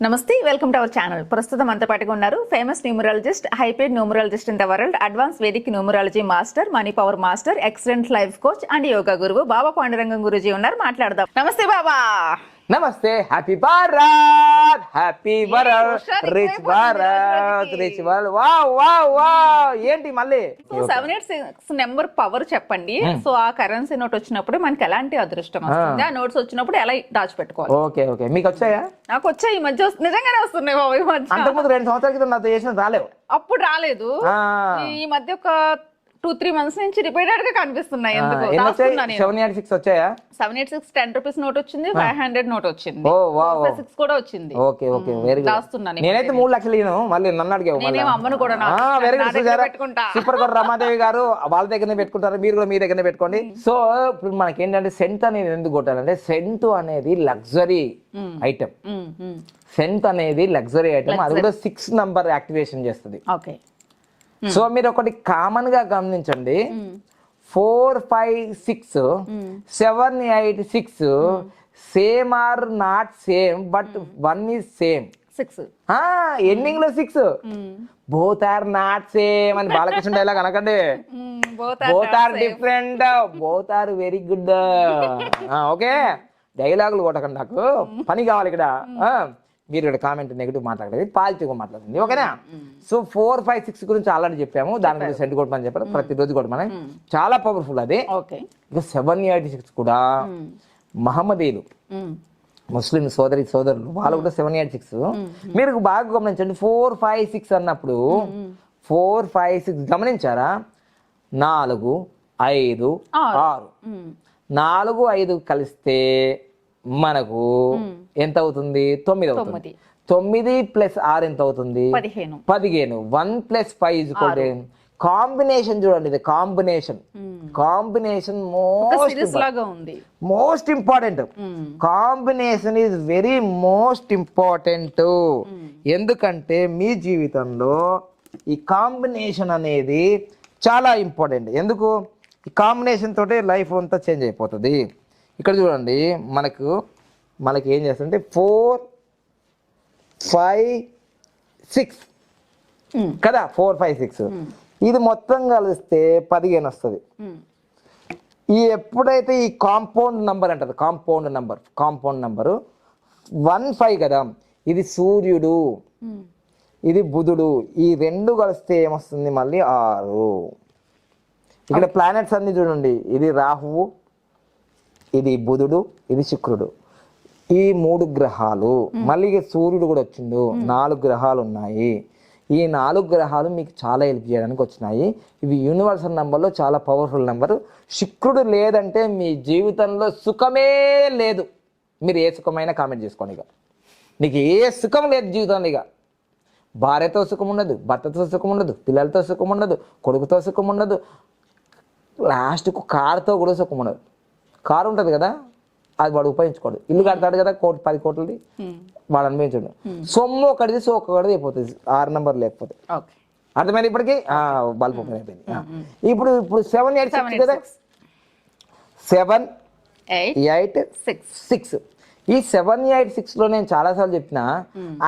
నమస్తే, welcome to our channel. ప్రస్తుతం అంత పాటుగా ఉన్నారు famous numerologist, hyped numerologist in the world, advance Vedic numerology master, money power master, excellent life coach and yoga గురువు బాబా పాండురంగం గురూజీ ఉన్నారు. మాట్లాడదాం. నమస్తే బాబా. నమస్తే. Happy Bharat, happy Bharat, rich Bharat, rich Bharat. Wow wow wow. ఏంటి మళ్ళీ 786 నెంబర్ పవర్ చెప్పండి. సో ఆ కరెన్సీ నోట్ వచ్చినప్పుడు మనకి ఎలాంటి అదృష్టం వస్తుంది, ఆ నోట్స్ వచ్చినప్పుడు ఎలా దాచిపెట్టుకోవాలి? Okay okay. మీకు వచ్చాయా? నాకు వచ్చాయి. ఈ మధ్య నిజంగానే వస్తున్నాయి బాబు. ఈ మధ్య అంతకుముందు 2 సంవత్సరాల క్రితం నాతో చేసిన రాలేవు. అప్పుడు రాలేదు. ఈ మధ్య ఒక 2-3 months నుంచి రిపీటెడ్ గా కనిపిస్తున్నాయి. ఎందుకు 786 వచ్చాయా? 786 10 రూపీస్ నోట్ వచ్చింది, 500 నోట్ వచ్చింది, ఓ వావ్, 6 కూడా వచ్చింది. Okay okay, very good. నేనైతే 3 లక్షలు ఇయ్యను, మళ్ళీ నన్ను అడిగావు. నేనేం అమ్మను కూడా, వెరీ గుడ్. సూపర్ గా రమాదేవి గారు వాళ్ళ దగ్గరనే పెట్టుకుంటారు, మీరు కూడా మీ దగ్గరనే పెట్టుకోండి. సో ఇప్పుడు మనకి ఏంటంటే సెంట్ అనేది ఎందుకు కొట్టాలంటే, సెంట్ అనేది లగ్జరీ ఐటమ్. సెంట్ అనేది లగ్జరీ ఐటమ్, అది కూడా 6 నంబర్ యాక్టివేషన్ చేస్తుంది. ఓకే. సో మీరు ఒకటి కామన్ గా గమనించండి, 4, 5, 6, 7, 8, 6 same are not same, but 1 is same. 6 ending లో 6. బోత్ ఆర్ నాట్ సేమ్ అని బాలకృష్ణ డైలాగ్ అనకండి. Both are different, both are very good. Okay, డైలాగులు కొట్టకండి, నాకు పని కావాలి ఇక్కడ. మీరు ఇక్కడ కామెంట్ నెగిటివ్ మాట్లాడలేదు, పాజిటివ్గా మాట్లాడండి, ఓకేనా? సో 4, 5, 6 గురించి ఆల్రెడీ చెప్పాము, దాని గురించి సెంట్ కొట్టమని చెప్పారు. ప్రతిరోజు కొట్టమని, చాలా పవర్ఫుల్ అది. ఇక 7, 8, 6 కూడా మహమ్మదీయులు, ముస్లిం సోదరులు, వాళ్ళు కూడా 7, 8, 6. మీరు బాగా గమనించండి, 4, 5, 6 అన్నప్పుడు 4, 5, 6 గమనించారా? 4, 5, 6. 4, 5 కలిస్తే మనకు ఎంత అవుతుంది? 9 అవుతుంది. 9 ప్లస్ 6 ఎంత అవుతుంది? 15. 1 ప్లస్ 5 కాంబినేషన్ చూడండి, ఇది combination. Most important. Combination is very most important. ఎందుకంటే మీ జీవితంలో ఈ కాంబినేషన్ అనేది చాలా ఇంపార్టెంట్. ఎందుకు? ఈ కాంబినేషన్ తోటే లైఫ్ అంతా చేంజ్ అయిపోతుంది. ఇక్కడ చూడండి, మనకి ఏం చేస్తుంటే 4, 5, 6 కదా, 4, 5, 6 ఇది మొత్తం కలిస్తే 15 వస్తుంది. ఎప్పుడైతే ఈ కాంపౌండ్ నంబర్ అంటారు, కాంపౌండ్ నంబరు 1, 5 కదా, ఇది సూర్యుడు, ఇది బుధుడు, ఈ 2 కలిస్తే ఏమొస్తుంది? మళ్ళీ 6. ఇక్కడ ప్లానెట్స్ అన్ని చూడండి, ఇది రాహువు, ఇది బుధుడు, ఇది శుక్రుడు, ఈ 3 గ్రహాలు. మళ్ళీ సూర్యుడు కూడా వచ్చిండు. 4 గ్రహాలు ఉన్నాయి. ఈ 4 గ్రహాలు మీకు చాలా హెల్ప్ చేయడానికి వచ్చినాయి. ఇవి యూనివర్సల్ నెంబర్లో చాలా పవర్ఫుల్ నెంబర్. శుక్రుడు లేదంటే మీ జీవితంలో సుఖమే లేదు. మీరు ఏ సుఖమైనా కామెంట్ చేసుకోండి. ఇక నీకు ఏ సుఖం లేదు జీవితంలో. ఇక భార్యతో సుఖం ఉండదు, భర్తతో సుఖం ఉండదు, పిల్లలతో సుఖం ఉండదు, కొడుకుతో సుఖం ఉండదు, లాస్ట్కు కారుతో కూడా సుఖం ఉండదు. కారు ఉంటుంది కదా, అది వాడు ఉపయోగించుకోడు. ఇల్లు కడతాడు కదా, 10 కోట్లది, వాడు అనుభవించాడు. సొమ్ము ఒకటిది, సో ఒకటిది అయిపోతుంది 6 నంబర్ లేకపోతే. అర్థమైంది ఇప్పటికి? బల్బు అయిపోయింది. ఇప్పుడు 7, 8, 6 కదా, 7, 8, 6. ఈ 7, 8, 6 లో నేను చాలాసార్లు చెప్పిన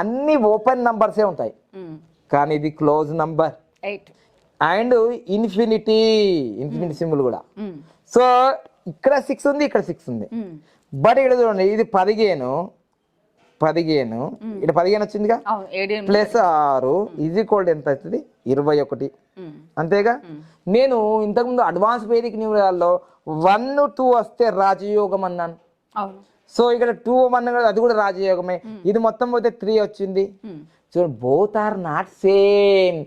అన్ని ఓపెన్ నంబర్సే ఉంటాయి, కానీ ఇది close number. And infinity symbol కూడా. సో ఇక్కడ 6 ఉంది, ఇక్కడ 6 ఉంది. బట్ ఇక్కడ చూడండి, ఇది 15, ఇక్కడ 15 వచ్చిందిగా, ప్లస్ 6 ఈజ్ ఈక్వల్ ఎంత అవుతుంది? 21. అంతేగా? నేను ఇంతకుముందు అడ్వాన్స్ వేదిక్ న్యూమరాల్లో 1, 2 వస్తే రాజయోగం అన్నాను. సో ఇక్కడ 2, 1 అది కూడా రాజయోగమే. ఇది మొత్తం పోతే 3 వచ్చింది. చూడండి, బోత్ ఆర్ నాట్ సేమ్.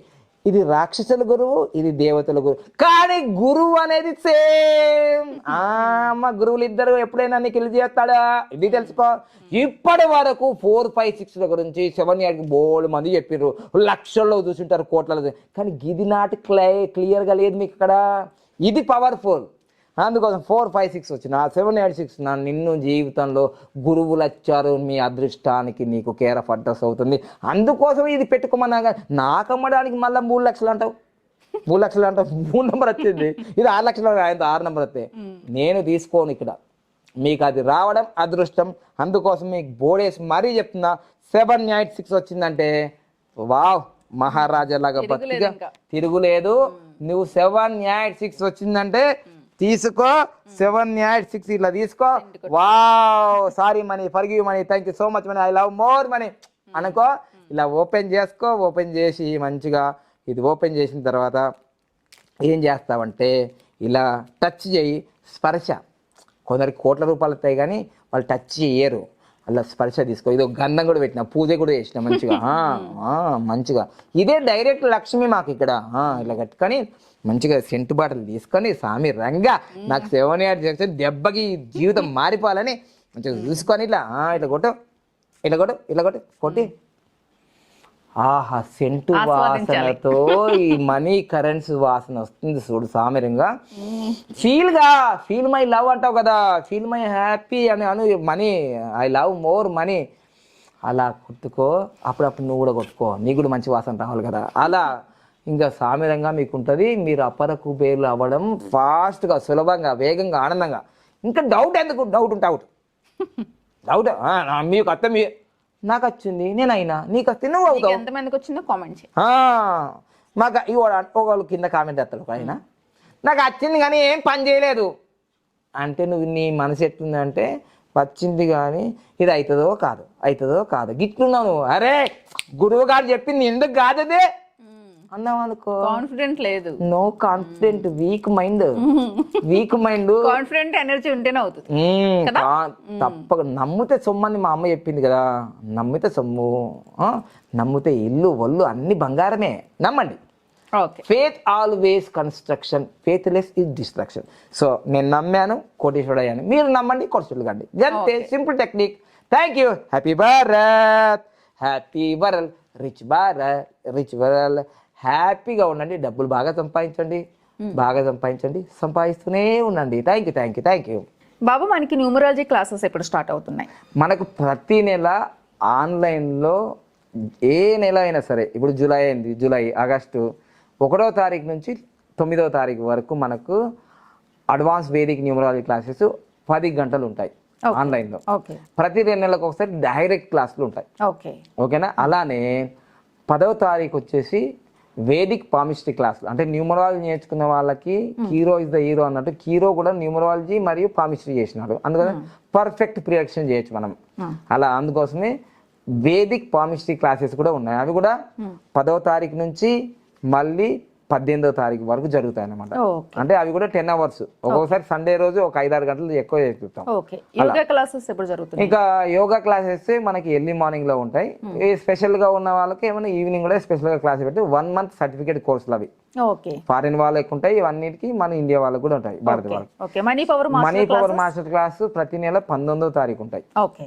ఇది రాక్షసుల గురువు, ఇది దేవతల గురువు, కానీ గురువు అనేది సేమ్. మా గురువులు ఇద్దరు ఎప్పుడైనా నీకు వెళ్ళి చేస్తాడా? ఇది తెలుసుకో. ఇప్పటి వరకు 4, 5, 6 గురించి 7, 8 బోల్డ్ మంది చెప్పిర్రు, లక్షల్లో చూసింటారు, కోట్లలో, కానీ ఇది నాటి క్లియర్గా లేదు మీకు ఇక్కడ. ఇది పవర్ఫుల్. అందుకోసం 4, 5, 6 వచ్చిన 7, 8, 6 నిన్ను జీవితంలో గురువులు వచ్చారు, మీ అదృష్టానికి నీకు కేర్ ఆఫ్ అడ్రస్ అవుతుంది. అందుకోసం ఇది పెట్టుకోమన్నా. నాకు అమ్మడానికి మళ్ళీ 3 లక్షలు అంటావు, 3 లక్షలు అంటావు. 3 నెంబర్ వచ్చింది, ఇది 6 లక్షలు, 6 నెంబర్ వస్తాయి. నేను తీసుకోను ఇక్కడ. మీకు అది రావడం అదృష్టం. అందుకోసం మీకు బోర్డేసి మరీ చెప్తున్నా, 786 వచ్చిందంటే వావ్ మహారాజా లాగా బతిగా తిరుగులేదు. నువ్వు 786 వచ్చిందంటే తీసుకో, 786 ఇలా తీసుకో. Wow sorry money, forgive money, thank you so much money, I love more money అనుకో. ఇలా ఓపెన్ చేసుకో. ఓపెన్ చేసి మంచిగా ఇది ఓపెన్ చేసిన తర్వాత ఏం చేస్తావంటే ఇలా టచ్ చేయి, స్పర్శ. కొందరికి కోట్ల రూపాయలు వస్తాయి కానీ వాళ్ళు టచ్ చేయరు, అలా స్పర్శ తీసుకో. ఇది ఒక గంధం కూడా పెట్టిన, పూజ కూడా చేసిన మంచిగా మంచిగా. ఇదే డైరెక్ట్ లక్ష్మి మాకు ఇక్కడ. ఇలా కట్టుకొని మంచిగా సెంటు బాటలు తీసుకొని స్వామి రంగా నాకు 7 చేస్తే దెబ్బకి జీవితం మారిపోవాలని మంచిగా చూసుకొని ఇట్లా ఇట్లా కొట్టు, ఇట్లా కొట్టు, ఇట్లా కొట్టు, కొట్టి ఆహా సెంటు వాసనతో ఈ మనీ కరెన్సీ వాసన వస్తుంది చూడు సామిరంగా. ఫీల్ మై లవ్ అంటావు కదా, ఫీల్ మై హ్యాపీ అని అను, money I love more money అలా కొట్టుకో. అప్పుడప్పుడు నువ్వు కూడా కొట్టుకో, నీకు కూడా మంచి వాసన రావాలి కదా. అలా ఇంకా సామిరంగా మీకు ఉంటుంది. మీరు అపర కుబేర్లు అవ్వడం ఫాస్ట్గా, సులభంగా, వేగంగా, ఆనందంగా. ఇంకా డౌట్ ఎందుకు? డౌట్ మీకు అత్త మీ నాకు వచ్చింది నేను అయినా, నీకు వస్తే నువ్వు అవుతావు. ఎంతమందికి వచ్చిందో కామెంట్ చేయి. మాకు ఒకళ్ళు కింద కామెంట్ చేస్తాడు ఆయన, నాకు వచ్చింది కానీ ఏం పని చేయలేదు అంటే నువ్వు నీ మనసు ఎట్లుందంటే వచ్చింది కానీ ఇది అవుతుందో కాదు గిట్లున్నావు నువ్వు. అరే గురువు గారు చెప్పింది ఎందుకు కాదు అదే అన్నావు అనుకో, కాన్ఫిడెంట్ లేదు, no confident, weak mind. Confident energy ఉంటేనే అవుతుంది. తప్పక నమ్మితే సొమ్ము అని మా అమ్మ చెప్పింది కదా, నమ్మితే సొమ్ము, నమ్మితే ఇల్లు ఒళ్ళు అన్ని బంగారమే. నమ్మండి. Faith always construction, ఫేత్లెస్ is destruction. So నేను నమ్మాను, కోటేశ్వరుడు అయ్యాను. మీరు నమ్మండి, కోటేశ్వరుడు కండి. అంతే, simple technique. Thank you. Happy Bharat, happy వరల్, rich Bharat, rich వరల్. హ్యాపీగా ఉండండి, డబ్బులు బాగా సంపాదించండి, సంపాదిస్తూనే ఉండండి. Thank you. బాబు మనకి న్యూమరాలజీ క్లాసెస్ ఎప్పుడు స్టార్ట్ అవుతున్నాయి? మనకు ప్రతి నెల ఆన్లైన్లో ఏ నెల అయినా సరే, ఇప్పుడు జూలై అయింది, ఆగస్టు 1వ తారీఖు నుంచి 9వ తారీఖు వరకు మనకు అడ్వాన్స్ వేదిక్ న్యూమరాలజీ క్లాసెస్ 10 గంటలు ఉంటాయి ఆన్లైన్లో. ప్రతి 2 నెలలకు ఒకసారి డైరెక్ట్ క్లాసులు ఉంటాయి. ఓకేనా? అలానే 10వ తారీఖు వచ్చేసి వేదిక్ పామిస్ట్రీ క్లాసులు, అంటే న్యూమరాలజీ నేర్చుకున్న వాళ్ళకి కీరో ఇస్ ద హీరో అన్నట్టు, కీరో కూడా న్యూమరాలజీ మరియు పామిస్ట్రీ చేసినాడు, అందుకని పర్ఫెక్ట్ ప్రిడిక్షన్ చేయొచ్చు మనం. అలా అందుకోసమే వేదిక్ పామిస్ట్రీ క్లాసెస్ కూడా ఉన్నాయి. అవి కూడా 10వ తారీఖు నుంచి మళ్ళీ 18వ తారీఖు వరకు జరుగుతాయి అన్నమాట. అంటే అవి కూడా 10 hours. ఒక్కొక్కసారి సండే రోజు ఒక 5-6 గంటలు ఎక్కువ చేస్తాం. ఇంకా యోగా క్లాసెస్ మనకి ఎర్లీ మార్నింగ్ లో ఉంటాయి. స్పెషల్ గా ఉన్న వాళ్ళకి ఏమైనా ఈవినింగ్ కూడా స్పెషల్ గా క్లాస్ పెట్టి 1 month సర్టిఫికేట్ కోర్సులు అవి ఫారిన్ వాళ్ళకి ఉంటాయి, ఇవన్నిటికి మన ఇండియా వాళ్ళకి కూడా ఉంటాయి, భారత వాళ్ళకి. మనీ పవర్ మాస్టర్ క్లాస్ ప్రతి నెల 19వ తారీఖు ఉంటాయి.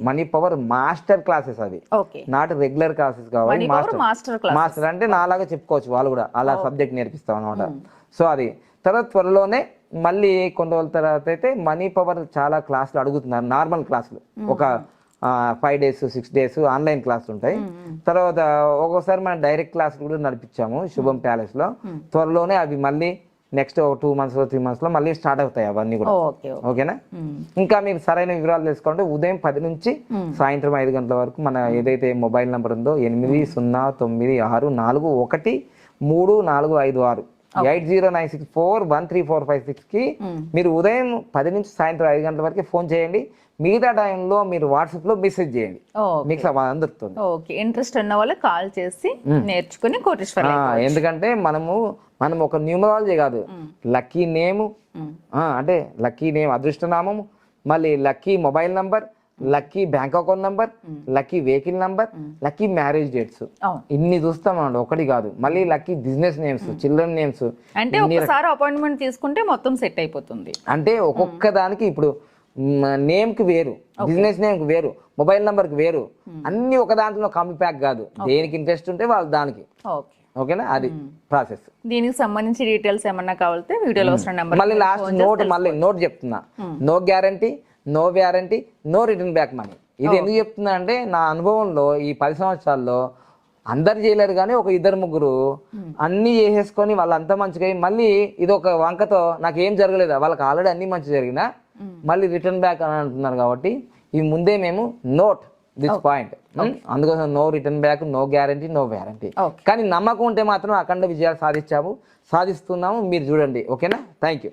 మనీ పవర్ మాస్టర్ క్లాసెస్, అది నాట్ రెగ్యులర్ క్లాసెస్ కావాలి. మాస్టర్ అంటే నాలాగా చెప్పుకోవచ్చు, వాళ్ళు కూడా అలా సబ్జెక్ట్ నేర్పిస్తాం అనమాట. సో అది తర్వాత త్వరలోనే మళ్ళీ కొన్ని రోజుల తర్వాత అయితే మనీ పవర్ చాలా క్లాసులు అడుగుతున్నారు, నార్మల్ క్లాసులు ఒక 5 days 6 days ఆన్లైన్ క్లాసులు ఉంటాయి. తర్వాత ఒక్కోసారి మనం డైరెక్ట్ క్లాసులు కూడా నడిపించాము శుభం ప్యాలెస్ లో. త్వరలోనే అవి మళ్ళీ నెక్స్ట్ 2 months 3 months లో మళ్ళీ స్టార్ట్ అవుతాయి అవన్నీ కూడా. ఓకేనా? ఇంకా మీరు సరైన వివరాలు తెలుసుకుంటే ఉదయం 10 నుంచి సాయంత్రం 5 గంటల వరకు మన ఏదైతే మొబైల్ నెంబర్ ఉందో 8096 8096413456 కి మీరు ఉదయం 10 నుంచి సాయంత్రం 5 గంటల వరకు ఫోన్ చేయండి. మిగతా టైంలో మీరు వాట్సాప్ లో మెసేజ్ చేయండి, మీకు సమాధానం దొరుకుతుంది. ఇంట్రెస్ట్ ఉన్న వాళ్ళు కాల్ చేసి నేర్చుకుని కోటేశ్వర. ఎందుకంటే మనం ఒక న్యూమరాలజీ కాదు, లక్కీ నేమ్, అంటే లక్కీ నేమ్ అదృష్టనామము, మళ్ళీ lucky mobile number, lucky bank account number, lucky vehicle number, lucky marriage dates, ఇన్ని చూస్తాం అన్నమాట, ఒకటి కాదు. మళ్ళీ lucky business names, children names. అంటే ఒకసారి అపాయింట్మెంట్ తీసుకుంటే మొత్తం సెట్ అయిపోతుంది. అంటే ఒక్కొక్క దానికి ఇప్పుడు నేమ్ కి వేరు, బిజినెస్ నేమ్ కి వేరు, మొబైల్ నంబర్ కి వేరు, అన్ని ఒక దాంట్లో కాంబీ ప్యాక్ కాదు. దేనికి ఇంట్రెస్ట్ ఉంటే వాళ్ళు దానికి. ఓకేనా? అది ప్రాసెస్. దీనికి సంబంధించి డీటెయిల్స్ ఏమన్నా కావాలంటే వీడియోలో వస్తున్న నెంబర్. మళ్ళీ లాస్ట్ నోట్ చెప్తున్నా, no guarantee, no warranty, no return back money. ఇది ఎందుకు చెప్తున్నా అంటే నా అనుభవంలో ఈ 10 సంవత్సరాల్లో అందరు చేయలేరు కానీ ఒక 2-3 అన్ని చేసేసుకొని వాళ్ళంతా మంచిగా మళ్ళీ ఇది ఒక వంకతో నాకు ఏం జరగలేదా, వాళ్ళకి ఆల్రెడీ అన్ని మంచి జరిగినా మళ్ళీ రిటర్న్ బ్యాక్ అని అంటున్నారు కాబట్టి ఈ ముందే మేము నోట్ దిస్ పాయింట్. అందుకోసం no return back, no guarantee, no warranty. కానీ నమ్మకం ఉంటే మాత్రం అఖండ విజయాలు సాధిస్తున్నాము. మీరు చూడండి. ఓకేనా? Thank you.